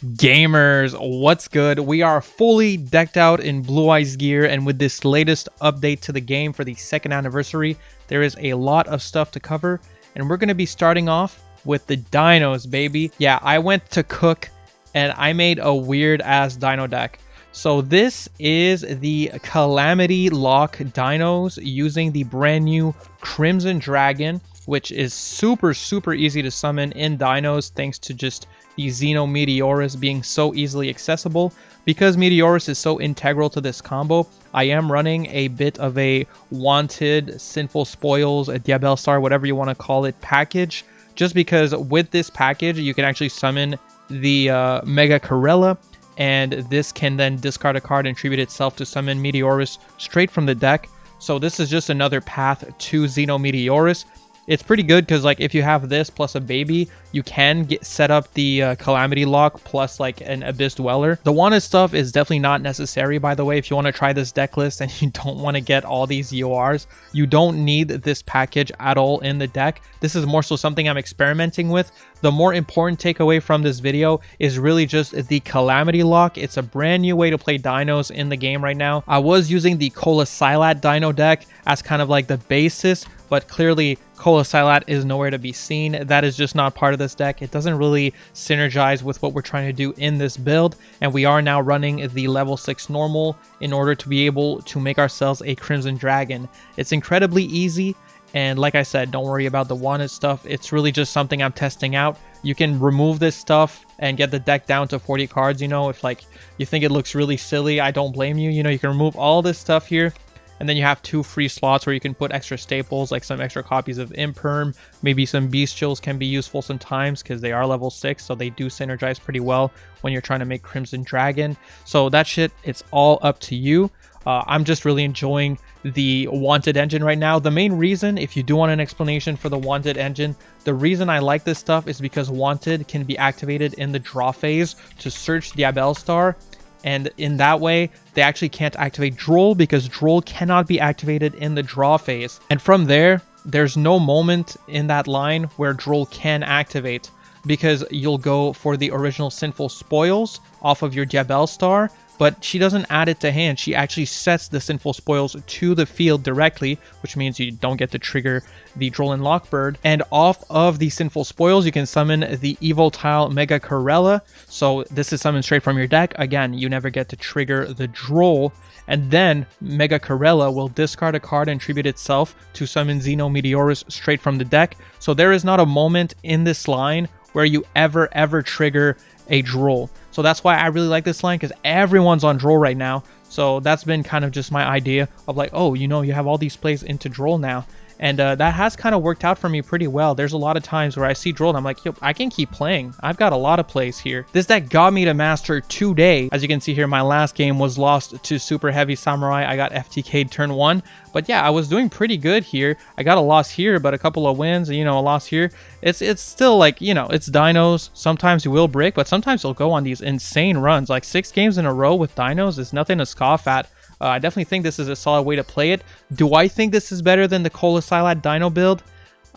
Gamers, what's good? We are fully decked out in Blue Eyes gear, and with this latest update to the game for the 2nd anniversary, there is a lot of stuff to cover, and we're going to be starting off with the Dinos, baby. Yeah, I went to cook, and I made a weird-ass Dino deck. So this is the Calamity Lock Dinos using the brand new Crimson Dragon, which is super easy to summon in Dinos thanks to just the Xeno Meteorus being so easily accessible. Because Meteorus is so integral to this combo, I am running a bit of a wanted, sinful spoils, a Diabell Star, whatever you want to call it, package. Just because with this package, you can actually summon the Mega Corella, and this can then discard a card and tribute itself to summon Meteorus straight from the deck. So this is just another path to Xeno Meteorus. It's pretty good because, like, if you have this plus a baby, you can set up the Calamity Lock plus like an Abyss Dweller. The wanted stuff is definitely not necessary, by the way. If you want to try this deck list and you don't want to get all these URs, you don't need this package at all in the deck. This is more so something I'm experimenting with. The more important takeaway from this video is really just the Calamity Lock. It's a brand new way to play Dinos in the game right now. I was using the Colosilat Dino deck as kind of like the basis, but clearly Colosilat is nowhere to be seen. That is just not part of this deck. It doesn't really synergize with what we're trying to do in this build, and we are now running the level 6 normal in order to be able to make ourselves a Crimson Dragon. It's incredibly easy, and like I said, don't worry about the wanted stuff. It's really just something I'm testing out. You can remove this stuff and get the deck down to 40 cards, you know, if like you think it looks really silly, I don't blame you. You know, you can remove all this stuff here. And then you have 2 free slots where you can put extra staples, like some extra copies of Imperm. Maybe some Bestials can be useful sometimes because they are level 6, so they do synergize pretty well when you're trying to make Crimson Dragon. So that shit, it's all up to you. I'm just really enjoying the Wanted engine right now. The main reason, if you do want an explanation for the Wanted engine, the reason I like this stuff is because Wanted can be activated in the draw phase to search Diabell Star. And in that way, they actually can't activate Duel because Duel cannot be activated in the draw phase. And from there, there's no moment in that line where Duel can activate because you'll go for the original Sinful Spoils off of your Diabell Star, but she doesn't add it to hand. She actually sets the Sinful Spoils to the field directly, which means you don't get to trigger the Droll Lockbird. And off of the Sinful Spoils, you can summon the Evoltile Mega Corella. So this is summoned straight from your deck. Again, you never get to trigger the Droll. And then Mega Corella will discard a card and tribute itself to summon Xeno Meteorus straight from the deck. So there is not a moment in this line where you ever trigger a Droll. So that's why I really like this line, because everyone's on Droll right now. So that's been kind of just my idea of like, oh, you know, you have all these plays into Droll now. And that has kind of worked out for me pretty well. There's a lot of times where I see Droll and I'm like, yo, I can keep playing. I've got a lot of plays here. This deck got me to Master today. As you can see here, my last game was lost to Super Heavy Samurai. I got FTK'd turn 1. But yeah, I was doing pretty good here. I got a loss here, but a couple of wins, you know, a loss here. It's still like, you know, it's Dinos. Sometimes you will break, but sometimes you'll go on these insane runs. Like 6 games in a row with Dinos is nothing to scoff at. I definitely think this is a solid way to play it. Do I think this is better than the Colosilat Dino build?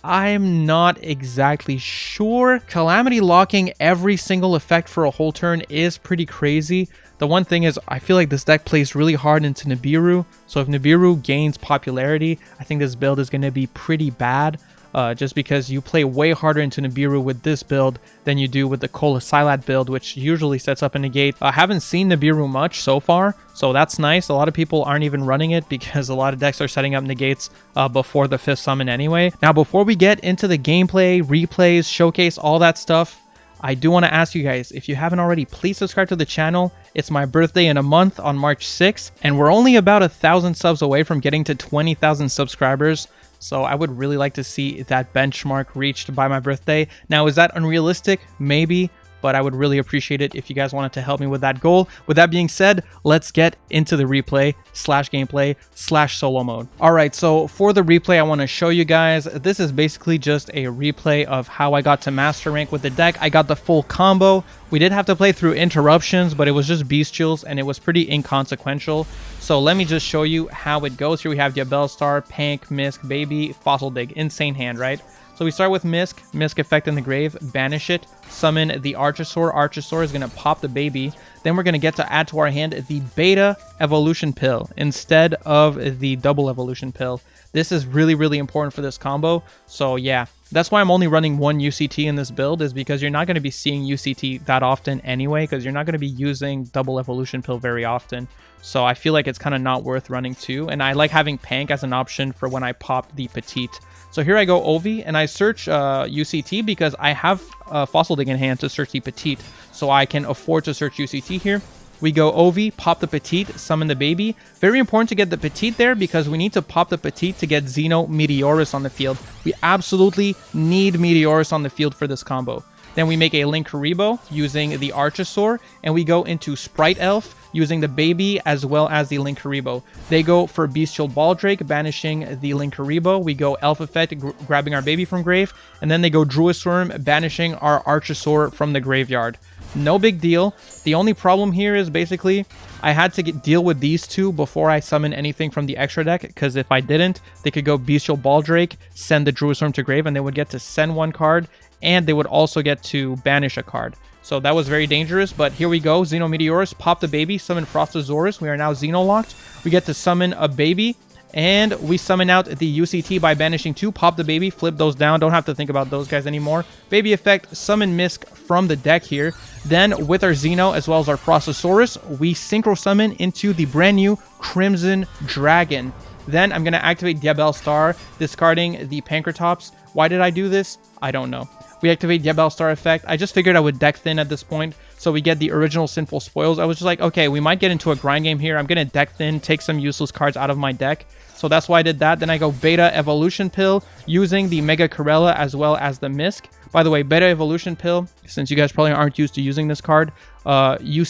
I'm not exactly sure. Calamity locking every single effect for a whole turn is pretty crazy. The one thing is, I feel like this deck plays really hard into Nibiru. So if Nibiru gains popularity, I think this build is going to be pretty bad. Just because you play way harder into Nibiru with this build than you do with the Colosilat build, which usually sets up a negate. I haven't seen Nibiru much so far, so that's nice. A lot of people aren't even running it because a lot of decks are setting up negates before the 5th summon anyway. Now, before we get into the gameplay, replays, showcase, all that stuff, I do want to ask you guys, if you haven't already, please subscribe to the channel. It's my birthday in a month on March 6th, and we're only about 1,000 subs away from getting to 20,000 subscribers. So I would really like to see that benchmark reached by my birthday. Now, is that unrealistic? Maybe, but I would really appreciate it if you guys wanted to help me with that goal. With that being said, let's get into the replay / gameplay / solo mode. All right, so for the replay, I want to show you guys, this is basically just a replay of how I got to master rank with the deck. I got the full combo. We did have to play through interruptions, but it was just Bestials and it was pretty inconsequential. So let me just show you how it goes. Here we have Diabell Star, Pank, Misc, Baby, Fossil Dig. Insane hand, right? So So we start with Misc effect in the grave, banish it, summon the Archosaur is going to pop the baby. Then we're going to get to add to our hand the Beta Evolution Pill instead of the Double Evolution Pill. This is really, really important for this combo. So yeah, that's why I'm only running one UCT in this build, is because you're not going to be seeing UCT that often anyway, because you're not going to be using Double Evolution Pill very often. So I feel like it's kind of not worth running two. And I like having Pank as an option for when I pop the Petite. So here I go Ovi, and I search UCT because I have Fossil Dig in hand to search the Petite. So I can afford to search UCT here. We go Ovi, pop the Petite, summon the baby. Very important to get the Petite there because we need to pop the Petite to get Xeno Meteorus on the field. We absolutely need Meteorus on the field for this combo. Then we make a Linkuriboh using the Archosaur, and we go into Sprite Elf using the baby as well as the Linkuriboh. They go for Bestial Baldrake, banishing the Linkuriboh. We go Elf Effect, grabbing our baby from grave, and then they go Druisworm, banishing our Archosaur from the graveyard. No big deal. The only problem here is basically I had to deal with these two before I summon anything from the extra deck, because if I didn't, they could go Bestial Baldrake, send the Druisworm to grave, and they would get to send one card, and they would also get to banish a card. So that was very dangerous, but here we go. Xeno Meteorus, pop the baby, summon Frostosaurus. We are now Xeno locked. We get to summon a baby, and we summon out the UCT by banishing two, pop the baby, flip those down. Don't have to think about those guys anymore. Baby effect, summon Misc from the deck here. Then with our Xeno as well as our Frostosaurus, we synchro summon into the brand new Crimson Dragon. Then I'm going to activate Diabell Star, discarding the Pankratops. Why did I do this? I don't know. We activate Diabell Star effect. I just figured I would deck thin at this point, so we get the original Sinful Spoils. I was just like, okay, we might get into a grind game here. I'm going to deck thin, take some useless cards out of my deck. So that's why I did that. Then I go Beta Evolution Pill using the Mega Corella as well as the Misc. By the way, Beta Evolution Pill, since you guys probably aren't used to using this card, you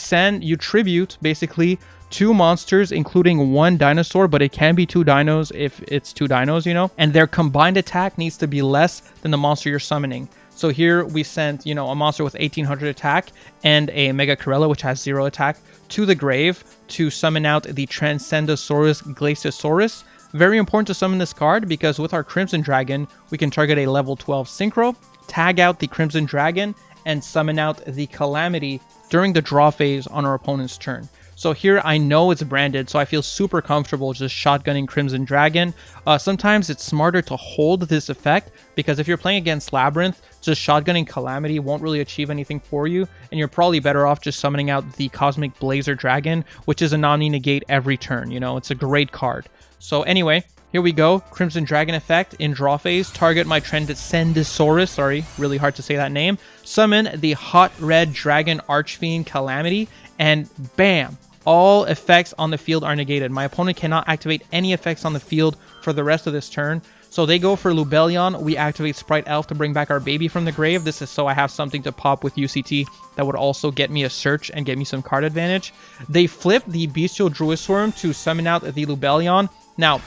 tribute basically two monsters, including one dinosaur, but it can be two dinos if it's two dinos, you know, and their combined attack needs to be less than the monster you're summoning. So here we sent, you know, a monster with 1800 attack and a Mega Corella, which has 0 attack, to the grave to summon out the Transcendosaurus Glaciosaurus. Very important to summon this card because with our Crimson Dragon, we can target a level 12 Synchro, tag out the Crimson Dragon, and summon out the Calamity during the draw phase on our opponent's turn. So here I know it's branded, so I feel super comfortable just shotgunning Crimson Dragon. Sometimes it's smarter to hold this effect, because if you're playing against Labyrinth, just shotgunning Calamity won't really achieve anything for you, and you're probably better off just summoning out the Cosmic Blazer Dragon, which is a Omni-Negate every turn, you know, it's a great card. So anyway, here we go, Crimson Dragon effect in draw phase, target my Transcendosaurus, sorry, really hard to say that name, summon the Hot Red Dragon Archfiend Calamity, and bam! All effects on the field are negated. My opponent cannot activate any effects on the field for the rest of this turn. So they go for Lubellion. We activate Sprite Elf to bring back our baby from the grave. This is so I have something to pop with UCT that would also get me a search and get me some card advantage. They flip the Bestial Druisworm to summon out the Lubellion. Now,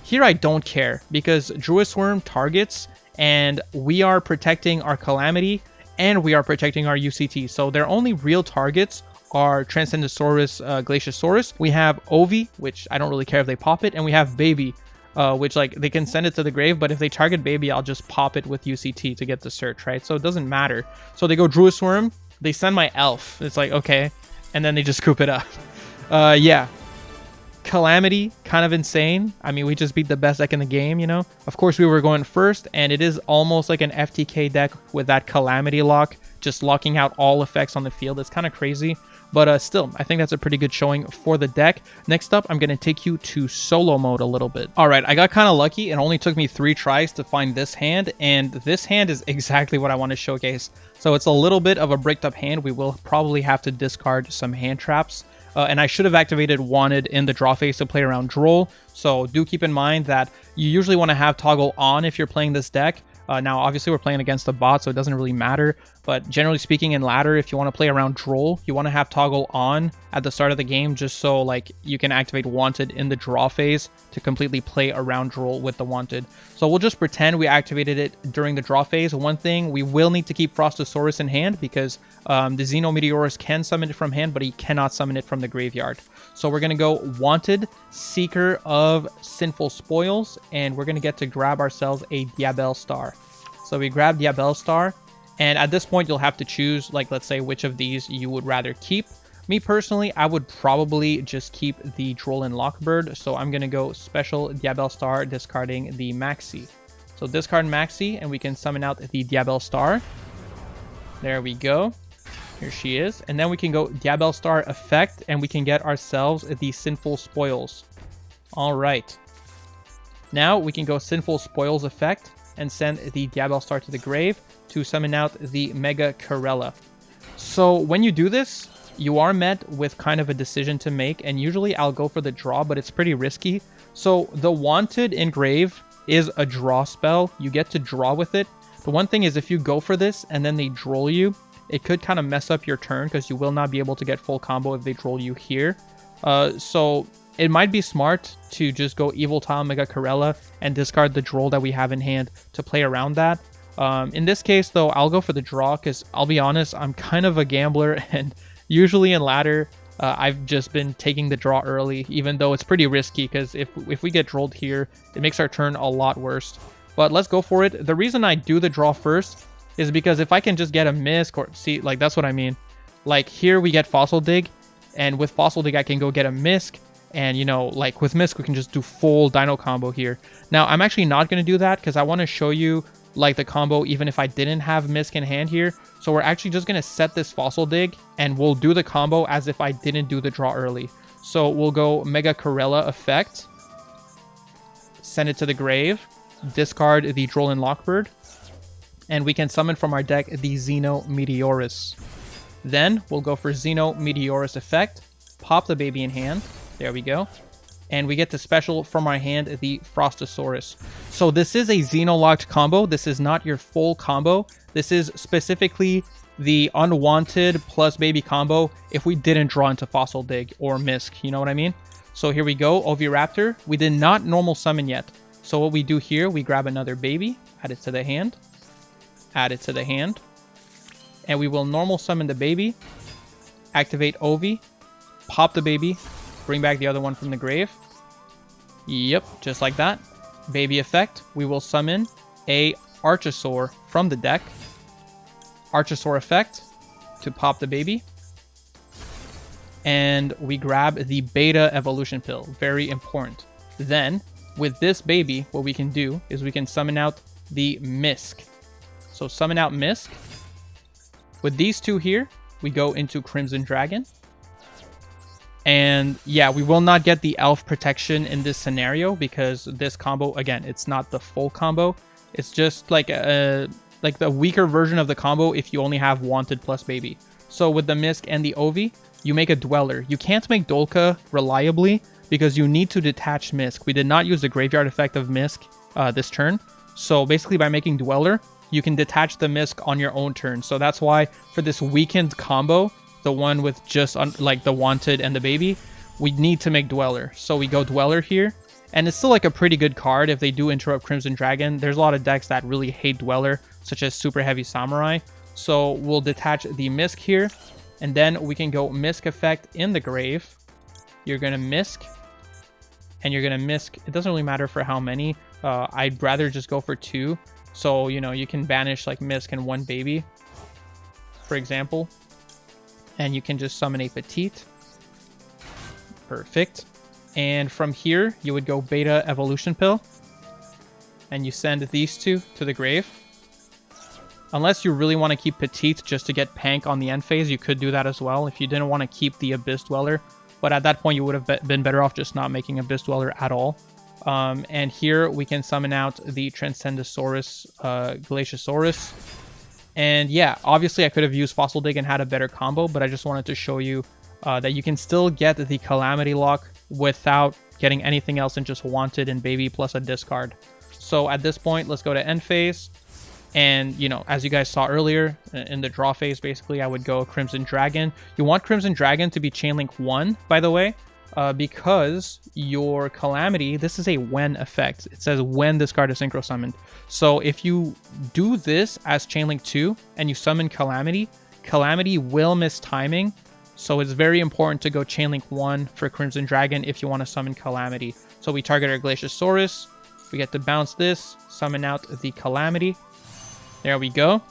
here I don't care because Druisworm targets and we are protecting our Calamity and we are protecting our UCT. So their only real targets are Transcendosaurus Glaciosaurus. We have Ovi, which I don't really care if they pop it, and we have Baby, which like they can send it to the grave, but if they target Baby, I'll just pop it with UCT to get the search, right? So it doesn't matter. So they go Druisworm, they send my Elf. It's like, okay, and then they just scoop it up. Yeah. Calamity, kind of insane. I mean, we just beat the best deck in the game, you know? Of course, we were going first, and it is almost like an FTK deck with that Calamity lock, just locking out all effects on the field. It's kind of crazy. But still, I think that's a pretty good showing for the deck. Next up, I'm going to take you to solo mode a little bit. All right, I got kind of lucky. It only took me 3 tries to find this hand, and this hand is exactly what I want to showcase. So it's a little bit of a bricked up hand. We will probably have to discard some hand traps. And I should have activated Wanted in the draw phase to play around Droll. So do keep in mind that you usually want to have Toggle on if you're playing this deck. Now, obviously, we're playing against a bot, so it doesn't really matter. But generally speaking, in ladder, if you want to play around Droll, you want to have Toggle on at the start of the game, just so like you can activate Wanted in the draw phase to completely play around Droll with the Wanted. So we'll just pretend we activated it during the draw phase. One thing, we will need to keep Frostosaurus in hand because the Xeno Meteorus can summon it from hand, but he cannot summon it from the graveyard. So we're going to go Wanted, Seeker of Sinful Spoils, and we're going to get to grab ourselves a Diabell Star. So we grab Diabell Star, and at this point you'll have to choose, like, let's say which of these you would rather keep. Me personally, I would probably just keep the Duel and Lockbird, so I'm going to go Special Diabell Star, discarding the Maxi. So discard Maxi, and we can summon out the Diabell Star. There we go. Here she is. And then we can go Diabell Star effect, and we can get ourselves the Sinful Spoils. Alright. Now we can go Sinful Spoils effect, and send the Diabell Star to the grave to summon out the Mega Corella. So when you do this, you are met with kind of a decision to make, and usually I'll go for the draw, but it's pretty risky. So the Wanted Engrave is a draw spell. You get to draw with it. The one thing is, if you go for this and then they droll you, it could kind of mess up your turn because you will not be able to get full combo if they droll you here. So it might be smart to just go Evil Tile Mega Corella and discard the droll that we have in hand to play around that. In this case, though, I'll go for the draw because I'll be honest, I'm kind of a gambler, and usually in ladder, I've just been taking the draw early, even though it's pretty risky because if we get drolled here, it makes our turn a lot worse. But let's go for it. The reason I do the draw first is because if I can just get a Misc, or see, like, that's what I mean. Like, here we get Fossil Dig, and with Fossil Dig, I can go get a Misc, and, you know, like, with Misc, we can just do full Dino combo here. Now, I'm actually not going to do that because I want to show you, like, the combo even if I didn't have Misc in hand here. So we're actually just going to set this Fossil Dig, and we'll do the combo as if I didn't do the draw early. So we'll go Mega Corella effect, send it to the grave, discard the Duel and Lockbird, and we can summon from our deck the Xeno Meteorus. Then we'll go for Xeno Meteorus effect, pop the baby in hand, there we go, and we get to special from our hand the Frostosaurus. So this is a Xeno locked combo. This is not your full combo. This is specifically the unwanted plus baby combo if we didn't draw into Fossil Dig or Misc, you know what I mean? So here we go, Oviraptor. We did not normal summon yet. So what we do here, we grab another baby, add it to the hand, add it to the hand, and we will normal summon the baby, activate Ovi, pop the baby, bring back the other one from the grave. Yep, just like that. Baby effect, we will summon a Archosaur from the deck. Archosaur effect to pop the baby. And we grab the Beta Evolution Pill, very important. Then, with this baby, what we can do is we can summon out the Misc. So summon out Misc. With these two here, we go into Crimson Dragon. And yeah, we will not get the Elf Protection in this scenario because this combo, again, it's not the full combo. It's just like the weaker version of the combo if you only have Wanted plus Baby. So with the Misc and the Ovi, you make a Dweller. You can't make Dolka reliably because you need to detach Misc. We did not use the graveyard effect of Misc this turn. So basically by making Dweller, you can detach the Misc on your own turn. So that's why for this weakened combo, the one with just like the Wanted and the Baby, we need to make Dweller. So we go Dweller here. And it's still like a pretty good card if they do interrupt Crimson Dragon. There's a lot of decks that really hate Dweller, such as Super Heavy Samurai. So we'll detach the Misc here. And then we can go Misc effect in the grave. You're going to Misc. And you're going to Misc. It doesn't really matter for how many. I'd rather just go for 2. So, you know, you can banish like Misc and 1 baby, for example. And you can just summon a Petite. Perfect. And from here, you would go Beta Evolution Pill. And you send these two to the grave. Unless you really want to keep Petite just to get Pank on the end phase, you could do that as well if you didn't want to keep the Abyss Dweller. But at that point, you would have been better off just not making Abyss Dweller at all. And here we can summon out the Transcendosaurus, Glaciosaurus. And yeah, obviously I could have used Fossil Dig and had a better combo, but I just wanted to show you that you can still get the Calamity lock without getting anything else than just Wanted and Baby plus a discard. So at this point, let's go to end phase. And, you know, as you guys saw earlier, in the draw phase, basically, I would go Crimson Dragon. You want Crimson Dragon to be Chainlink 1, by the way, because your Calamity, this is a when effect. It says when this card is Synchro Summoned. So if you do this as Chainlink 2 and you summon Calamity, Calamity will miss timing. So it's very important to go Chainlink 1 for Crimson Dragon if you want to summon Calamity. So we target our Glaciosaurus. We get to bounce this, summon out the Calamity. There we go.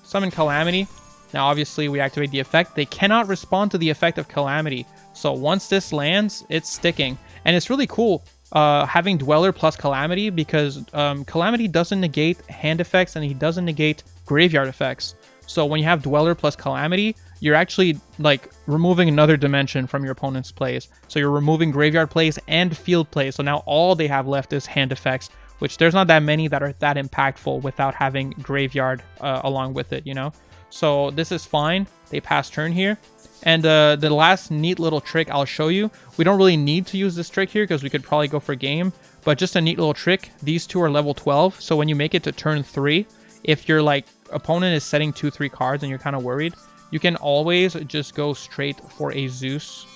Summon Calamity. Now, obviously, we activate the effect. They cannot respond to the effect of Calamity. So once this lands, it's sticking. And it's really cool having Dweller plus Calamity because Calamity doesn't negate hand effects and he doesn't negate graveyard effects. So when you have Dweller plus Calamity, you're actually like removing another dimension from your opponent's plays. So you're removing graveyard plays and field plays. So now all they have left is hand effects, which there's not that many that are that impactful without having graveyard along with it, you know? So this is fine. They pass turn here. And the last neat little trick I'll show you, we don't really need to use this trick here because we could probably go for game, but just a neat little trick. These two are level 12. So when you make it to turn 3, if your like opponent is setting 2-3 cards and you're kind of worried, you can always just go straight for a Zeus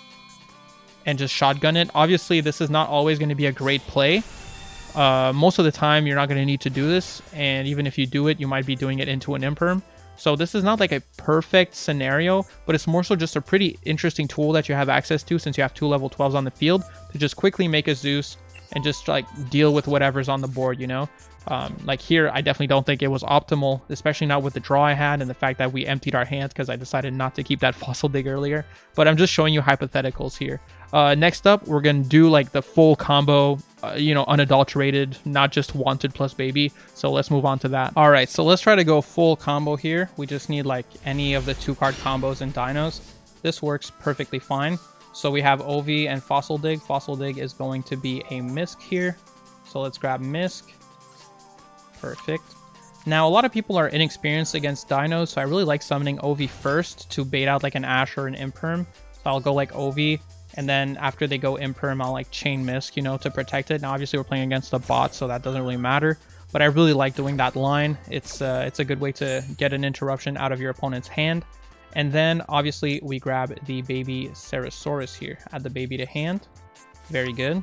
and just shotgun it. Obviously, this is not always going to be a great play. Most of the time, you're not going to need to do this. And even if you do it, you might be doing it into an imperm. So this is not like a perfect scenario, but it's more so just a pretty interesting tool that you have access to since you have 2 level 12s on the field to just quickly make a Zeus and just like deal with whatever's on the board, you know? Like here, I definitely don't think it was optimal, especially not with the draw I had and the fact that we emptied our hands because I decided not to keep that Fossil Dig earlier. But I'm just showing you hypotheticals here. Next up, we're going to do like the full combo, you know, unadulterated, not just Wanted plus Baby. So let's move on to that. All right, so let's try to go full combo here. We just need like any of the 2-card combos in Dinos. This works perfectly fine. So we have OV and Fossil Dig. Fossil Dig is going to be a Misc here. So let's grab Misc. Perfect. Now, a lot of people are inexperienced against Dinos, so I really like summoning OV first to bait out like an Ash or an Imperm. So I'll go like OV, and then after they go Imperm, I'll like chain Misc, you know, to protect it. Now, obviously, we're playing against a bot, so that doesn't really matter. But I really like doing that line. It's a good way to get an interruption out of your opponent's hand. And then, obviously, we grab the baby Ceratosaurus here. Add the baby to hand. Very good.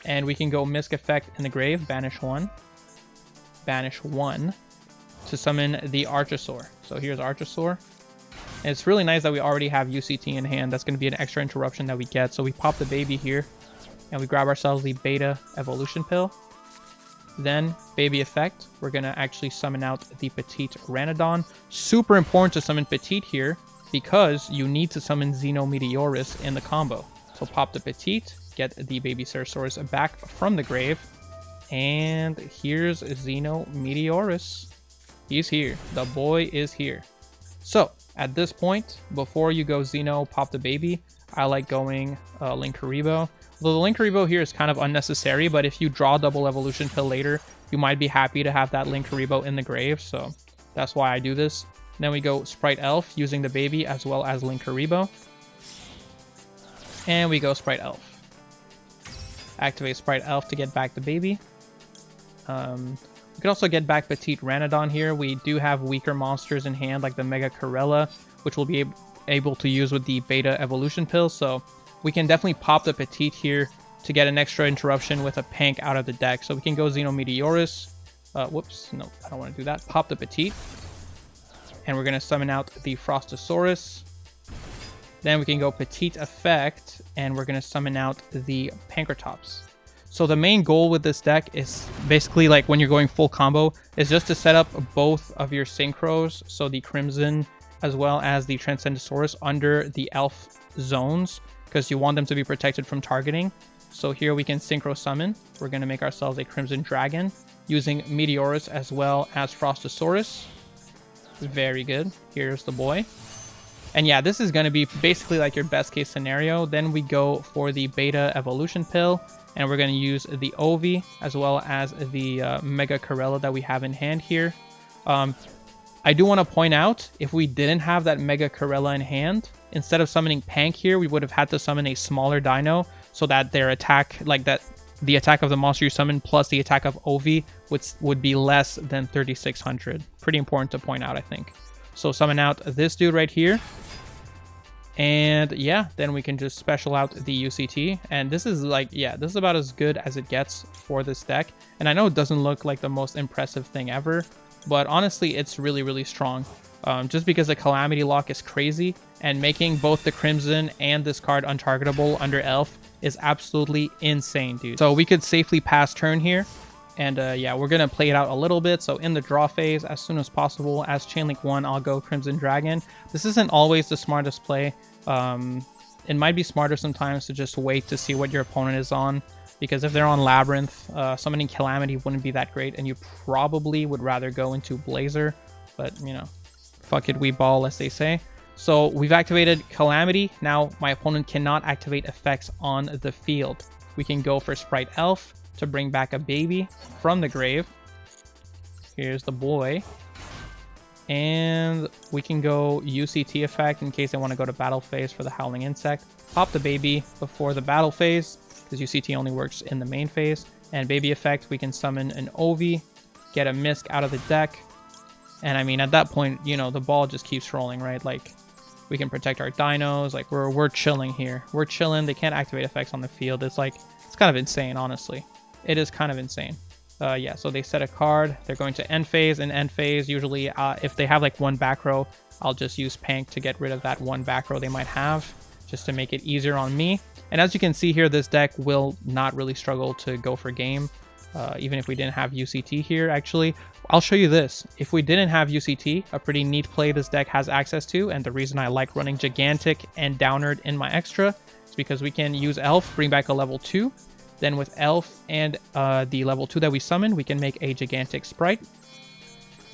And we can go Misc effect in the grave, banish 1. Banish 1 to summon the Archosaur. So here's Archosaur. And it's really nice that we already have UCT in hand. That's going to be an extra interruption that we get. So we pop the baby here and we grab ourselves the Beta Evolution Pill. Then baby effect, we're going to actually summon out the Petite Ranodon. Super important to summon Petite here because you need to summon Xeno Meteorus in the combo. So pop the Petite, get the baby Ceratosaurus back from the grave. And here's Xeno Meteorus. He's here. The boy is here. So, at this point, before you go Xeno, pop the baby, I like going Linkuriboh. Although the Linkuriboh here is kind of unnecessary, but if you draw double evolution pill later, you might be happy to have that Linkuriboh in the grave, so that's why I do this. Then we go Sprite Elf using the baby as well as Linkuriboh. And we go Sprite Elf. Activate Sprite Elf to get back the baby. We could also get back Petite Ranodon here. We do have weaker monsters in hand like the Mega Corella, which we'll be able to use with the Beta Evolution Pill. So we can definitely pop the Petite here to get an extra interruption with a Pank out of the deck. So we can go Xeno Meteorus. Whoops, no, I don't want to do that. Pop the Petite. And we're going to summon out the Frostosaurus. Then we can go Petite Effect, and we're going to summon out the Pankratops. So the main goal with this deck is basically like when you're going full combo is just to set up both of your synchros, so the Crimson as well as the Transcendosaurus under the Elf zones because you want them to be protected from targeting. So here we can synchro summon. We're going to make ourselves a Crimson Dragon using Meteorus as well as Frostosaurus. Very good. Here's the boy. And yeah, this is going to be basically like your best case scenario. Then we go for the Beta Evolution Pill. And we're going to use the Ovi as well as the Mega Corella that we have in hand here. I do want to point out, if we didn't have that Mega Corella in hand, instead of summoning Pank here, we would have had to summon a smaller Dino so that their attack, like that, the attack of the monster you summon plus the attack of Ovi would be less than 3,600. Pretty important to point out, I think. So summon out this dude right here. And yeah, then we can just special out the UCT. And this is like, yeah, this is about as good as it gets for this deck. And I know it doesn't look like the most impressive thing ever, but honestly, it's really, really strong. Just because the Calamity lock is crazy, and making both the Crimson and this card untargetable under Elf is absolutely insane, dude. So we could safely pass turn here. And yeah, we're going to play it out a little bit. So in the draw phase, as soon as possible, as Chainlink 1, I'll go Crimson Dragon. This isn't always the smartest play. It might be smarter sometimes to just wait to see what your opponent is on. Because if they're on Labyrinth, summoning Calamity wouldn't be that great. And you probably would rather go into Blazer. But, you know, fuck it, we ball, as they say. So we've activated Calamity. Now my opponent cannot activate effects on the field. We can go for Sprite Elf to bring back a baby from the grave. Here's the boy. And we can go UCT effect in case they want to go to battle phase for the Howling Insect. Pop the baby before the battle phase, because UCT only works in the main phase. And baby effect, we can summon an Ovi, get a Misc out of the deck. And I mean, at that point, you know, the ball just keeps rolling, right? Like, we can protect our dinos. Like, we're chilling here. We're chilling. They can't activate effects on the field. It's like, it's kind of insane, honestly. It is kind of insane. Yeah, so they set a card. They're going to end phase. In end phase, usually if they have like one back row, I'll just use Pank to get rid of that one back row they might have, just to make it easier on me. And as you can see here, this deck will not really struggle to go for game, even if we didn't have UCT here. Actually, I'll show you this. If we didn't have UCT, a pretty neat play this deck has access to, and the reason I like running Gigantic and Downerd in my extra is because we can use Elf, bring back a level 2. Then with Elf and the level 2 that we summon, we can make a Gigantic Sprite.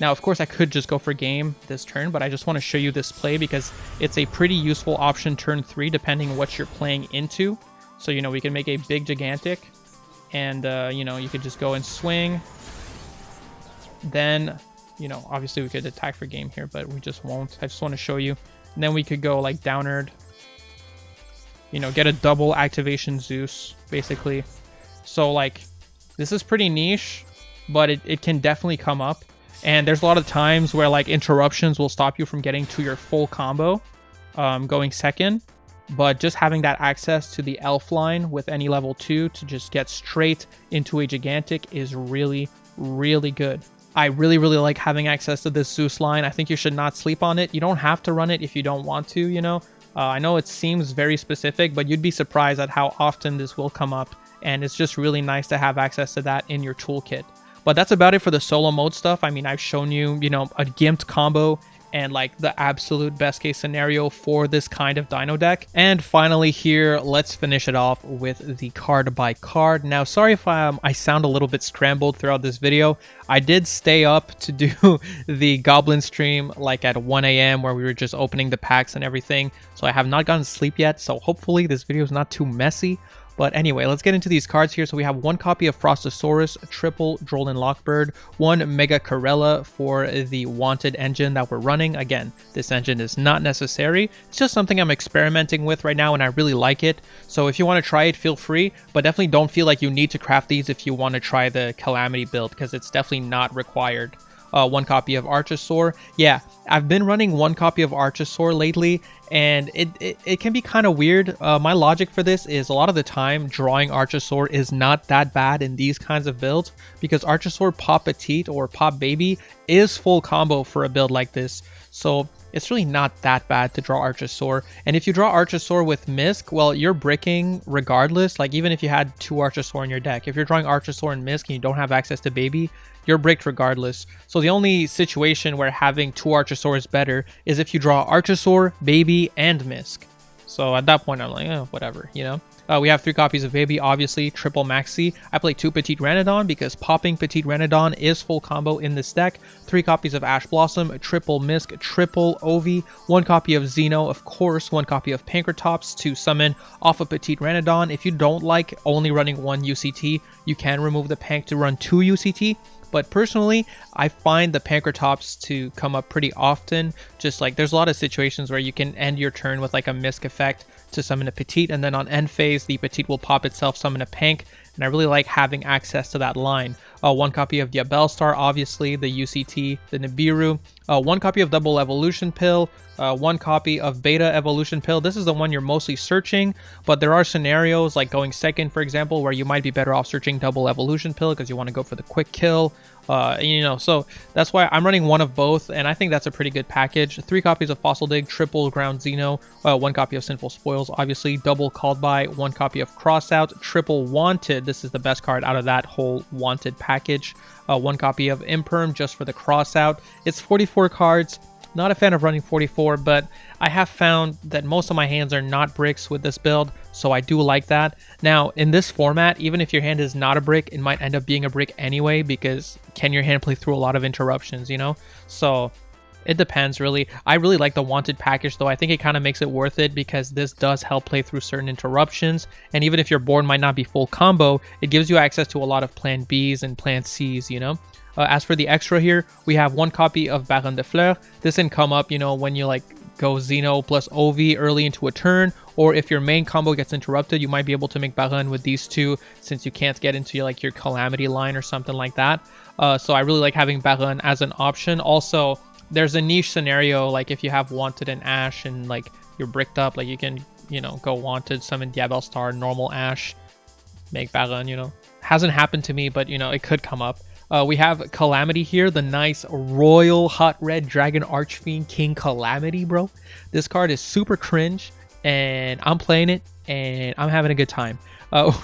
Now, of course, I could just go for game this turn, but I just want to show you this play because it's a pretty useful option turn 3, depending on what you're playing into. So, you know, we can make a big Gigantic, and, you know, you could just go and swing. Then, you know, obviously we could attack for game here, but we just won't. I just want to show you. And then we could go like Downerd. You know, get a double activation Zeus, basically. So, like, this is pretty niche, but it can definitely come up. And there's a lot of times where, like, interruptions will stop you from getting to your full combo, going second. But just having that access to the Elf line with any level 2 to just get straight into a Gigantic is really, really good. I really, really like having access to this Zeus line. I think you should not sleep on it. You don't have to run it if you don't want to, you know. I know it seems very specific, but you'd be surprised at how often this will come up. And it's just really nice to have access to that in your toolkit. But that's about it for the solo mode stuff. I mean, I've shown you, you know, a gimped combo and like the absolute best case scenario for this kind of Dino deck. And finally here, let's finish it off with the card by card. Now, sorry if I sound a little bit scrambled throughout this video. I did stay up to do the Goblin stream like at 1 AM where we were just opening the packs and everything. So I have not gotten to sleep yet. So hopefully this video is not too messy. But anyway, let's get into these cards here. So we have one copy of Frostosaurus, triple Drolin Lockbird, one Mega Corella for the wanted engine that we're running. Again, this engine is not necessary. It's just something I'm experimenting with right now and I really like it. So if you want to try it, feel free, but definitely don't feel like you need to craft these if you want to try the Calamity build because it's definitely not required. One copy of Archosaur. Yeah, I've been running one copy of Archosaur lately, and it can be kind of weird. My logic for this is a lot of the time drawing Archosaur is not that bad in these kinds of builds because Archosaur Pop Petite or Pop Baby is full combo for a build like this. So it's really not that bad to draw Archosaur. And if you draw Archosaur with Misc, well, you're bricking regardless. Like even if you had 2 Archosaur in your deck, if you're drawing Archosaur and Misc and you don't have access to Baby, you're bricked regardless. So the only situation where having 2 Archosaur is better is if you draw Archosaur, Baby, and Misc. So at that point, I'm like, whatever, you know? We have 3 copies of Baby, obviously, triple Maxi. I play 2 Petite Renodon because popping Petite Renodon is full combo in this deck. 3 copies of Ash Blossom, triple Misc, triple Ovi, 1 copy of Xeno, of course, 1 copy of Pankratops to summon off of Petite Renodon. If you don't like only running 1 UCT, you can remove the Pank to run 2 UCT. But personally, I find the Pankratops to come up pretty often. Just like there's a lot of situations where you can end your turn with like a Misc effect to summon a Petite, and then on end phase, the Petite will pop itself, summon a Pank, and I really like having access to that line. 1 copy of Diabell Star, obviously, the UCT, the Nibiru, 1 copy of Double Evolution Pill, 1 copy of Beta Evolution Pill. This is the one you're mostly searching, but there are scenarios like going second, for example, where you might be better off searching Double Evolution Pill because you want to go for the quick kill. You know, so that's why I'm running 1 of both, and I think that's a pretty good package. 3 copies of Fossil Dig, triple Ground Xeno, 1 copy of Sinful Spoils, obviously, double Called By, 1 copy of Crossout, triple Wanted. This is the best card out of that whole Wanted pack. package, 1 copy of Imperm just for the cross out. It's 44 cards. Not a fan of running 44, but I have found that most of my hands are not bricks with this build, so I do like that. Now, in this format, even if your hand is not a brick, it might end up being a brick anyway, because can your hand play through a lot of interruptions, you know? So it depends, really. I really like the Wanted package, though. I think it kind of makes it worth it because this does help play through certain interruptions. And even if your board might not be full combo, it gives you access to a lot of plan Bs and plan Cs, you know? As for the extra here, we have 1 copy of Baron de Fleur. This can come up, you know, when you like go Xeno plus OV early into a turn, or if your main combo gets interrupted, you might be able to make Baron with these 2 since you can't get into like your Calamity line or something like that. So I really like having Baron as an option. Also, there's a niche scenario, like if you have Wanted and Ash and like you're bricked up, like you can, you know, go Wanted, summon Diabel Star, normal Ash, make Baron, you know. Hasn't happened to me, but you know, it could come up. We have Calamity here, the nice royal hot red dragon archfiend King Calamity, bro. This card is super cringe, and I'm playing it, and I'm having a good time.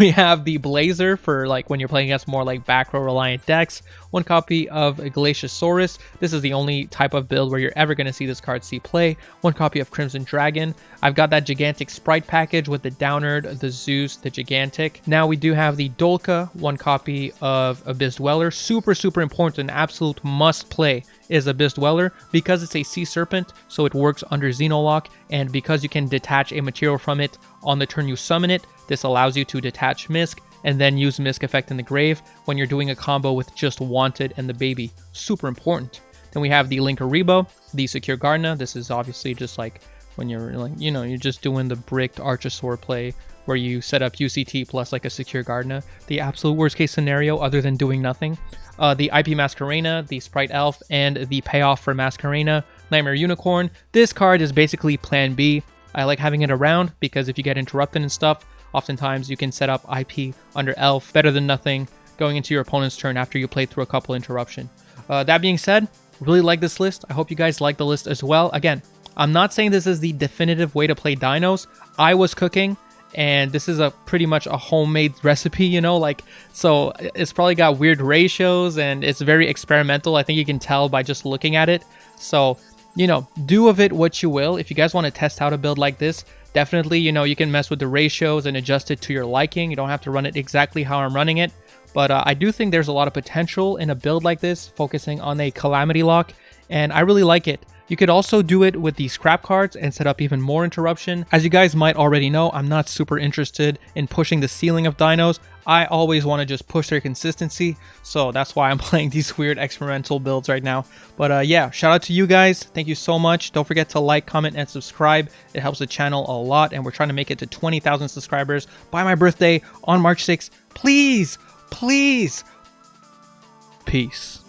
We have the Blazer for like when you're playing against more like back row reliant decks. 1 copy of Glaciosaurus. This is the only type of build where you're ever going to see this card see play. 1 copy of Crimson Dragon. I've got that gigantic sprite package with the Downerd, the Zeus, the Gigantic. Now we do have the Dolka. 1 copy of Abyss Dweller. Super important, absolute must play is Abyss Dweller because it's a Sea Serpent, so it works under Xeno lock, and because you can detach a material from it on the turn you summon it, this allows you to detach Misc and then use Misc effect in the grave when you're doing a combo with just Wanted and the baby. Super important. Then we have the Linkuriboh, the Secure Gardener. This is obviously just like when you're like, you know, you're just doing the bricked Archosaur play where you set up UCT plus like a Secure Gardener. The absolute worst case scenario other than doing nothing. The IP Masquerena, the Sprite Elf, and the payoff for Masquerena, Nightmare Unicorn. This card is basically plan B. I like having it around because if you get interrupted and stuff, oftentimes you can set up IP under Elf, better than nothing, going into your opponent's turn after you play through a couple interruption. That being said, really like this list. I hope you guys like the list as well. Again, I'm not saying this is the definitive way to play Dinos. I was cooking, and this is a pretty much a homemade recipe, you know, like, so it's probably got weird ratios and it's very experimental. I think you can tell by just looking at it. So, you know, do of it what you will. If you guys want to test out a build like this, definitely, you know, you can mess with the ratios and adjust it to your liking. You don't have to run it exactly how I'm running it. But I do think there's a lot of potential in a build like this, focusing on a Calamity lock, and I really like it. You could also do it with the scrap cards and set up even more interruption. As you guys might already know, I'm not super interested in pushing the ceiling of Dinos. I always want to just push their consistency, so that's why I'm playing these weird experimental builds right now. But yeah, shout out to you guys. Thank you so much. Don't forget to like, comment, and subscribe. It helps the channel a lot, and we're trying to make it to 20,000 subscribers by my birthday on March 6th. Please, please. Peace.